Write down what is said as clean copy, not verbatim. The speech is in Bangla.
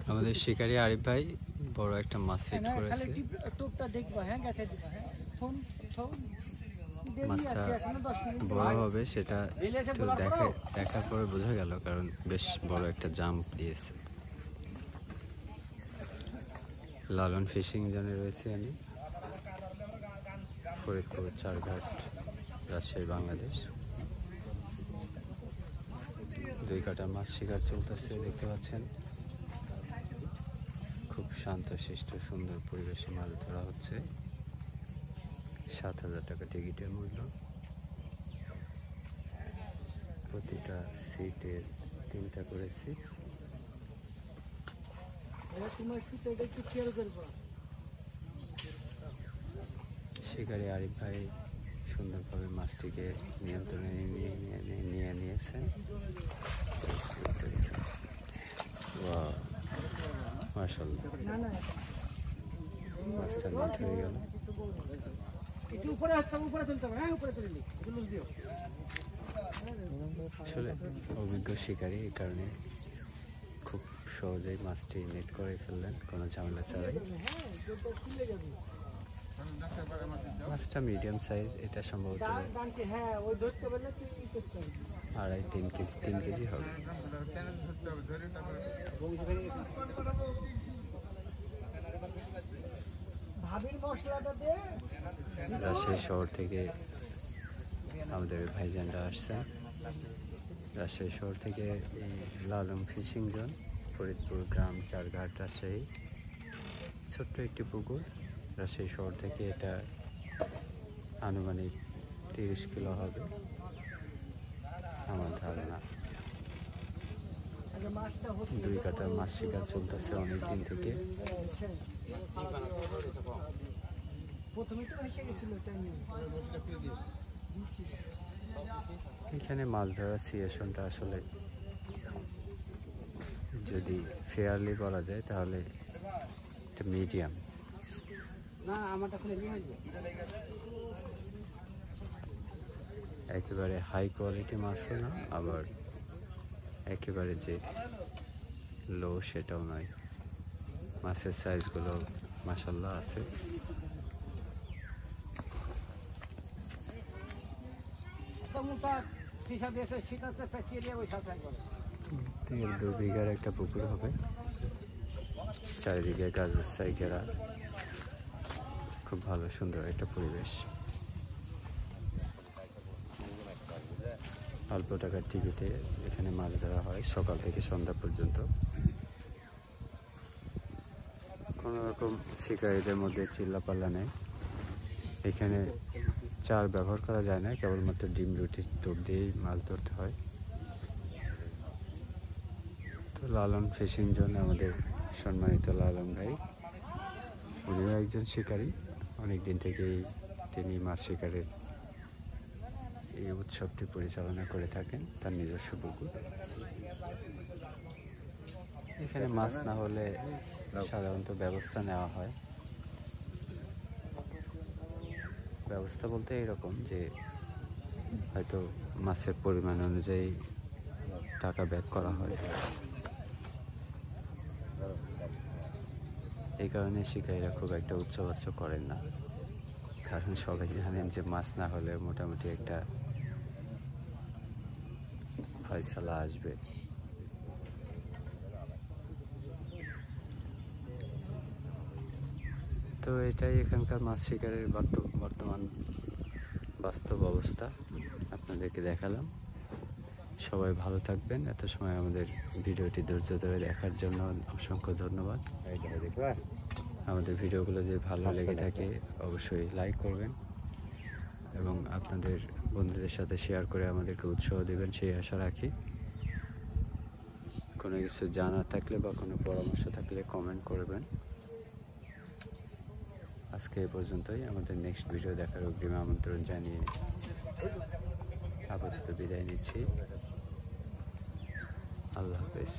আমাদের শিকারী আরিফ ভাই বড় একটা মাছ হিট করেছে। মাছটা বড় হবে সেটা একটু দেখার পরে বোঝা গেল, কারণ বেশ বড় একটা জাম্প দিয়েছে। লালন ফিশিং জোনে রয়েছে আমি, ফরিদপুর চারঘাট, রাজশাহী, বাংলাদেশ। 2 কাটা মাছ শিকার চলতেছে, দেখতে পাচ্ছেন। খুব শান্তশিষ্ট সুন্দর পরিবেশে মাছ ধরা হচ্ছে। 7,000 টাকা টিকিটের মূল্য। প্রতিটা সিটের 3টা করে সিট। শিকারী আরিফ ভাই সুন্দরভাবে মাছটিকে নিয়ন্ত্রণে নিয়ে নিয়েছেন। মাশাআল্লাহ, মাছটা নিট হয়ে গেল। আসলে অভিজ্ঞ শিকারী, এই কারণে খুব সহজেই মাছটি নেট করে ফেললেন, কোনো ঝামেলা ছাড়াই। মাছটা মিডিয়াম সাইজ, এটা সম্ভবত 2.5-3 কেজি হবে। রাজশাহী শহর থেকে আমাদের ভাইজানরা আসছেন। রাজশাহী শহর থেকে লালন ফিশিং জোন, ফরিদপুর গ্রাম, চারঘাট, রাজশাহী। ছোট্ট একটি পুকুর। রাজশাহী শহর থেকে এটা আনুমানিক 30 কিলো হবে আমার ধারণা। 2 কাটার মাছ শিকার চলতেছে অনেক দিন থেকে। এখানে মাছ ধরার সিচুয়েশনটা আসলে যদি ফেয়ারলি বলা যায় তাহলে এটা মিডিয়াম। একেবারে হাই কোয়ালিটি মাছও না, আবার একেবারে যে লো সেটাও নয়। মাছের সাইজগুলো মাশাআল্লাহ আছে। এর 2 বিঘার একটা পুকুর হবে, চারিদিকে গাছের ছাই ঘেরা। খুব ভালো সুন্দর একটা পরিবেশ। অল্প টাকার টিকিটে এখানে মাছ ধরা হয় সকাল থেকে সন্ধ্যা পর্যন্ত। কোনো রকম শিকারীদের মধ্যে চিল্লাপাল্লা নেই। এখানে চার ব্যবহার করা যায় না, কেবলমাত্র ডিম রুটির টোপ দিয়েই মাছ ধরতে হয়। তো লালন ফিশিং জোন আমাদের সম্মানিত লালন ভাই, উনিও একজন শিকারী। অনেক দিন থেকেই তিনি মাছ শিকারের এই উৎসবটি পরিচালনা করে থাকেন, তার নিজস্ব পুকুর। এখানে মাছ না হলে সাধারণত ব্যবস্থা নেওয়া হয়। ব্যবস্থা বলতে এরকম যে হয়তো মাছের পরিমাণ অনুযায়ী টাকা ব্যাক করা হয়। এই কারণে শিকারীরা খুব একটা উচ্চবাচ্য করেন না, কারণ সবাই জানেন যে মাছ না হলে মোটামুটি একটা ফয়সালা আসবে। তো এটাই এখানকার মাছ শিকারের বর্তমান বাস্তব অবস্থা আপনাদেরকে দেখালাম। সবাই ভালো থাকবেন। এত সময় আমাদের ভিডিওটি ধৈর্য ধরে দেখার জন্য অসংখ্য ধন্যবাদ। আমাদের ভিডিওগুলো যদি ভালো লেগে থাকে অবশ্যই লাইক করবেন এবং আপনাদের বন্ধুদের সাথে শেয়ার করে আমাদেরকে উৎসাহ দেবেন, সেই আশা রাখি। কোনো কিছু জানার থাকলে বা কোনো পরামর্শ থাকলে কমেন্ট করবেন। আজকে এই পর্যন্তই। আমাদের নেক্সট ভিডিও দেখার অগ্রিম আমন্ত্রণ জানিয়ে আপাতত বিদায় নিচ্ছি। আল্লাহ হাফেজ।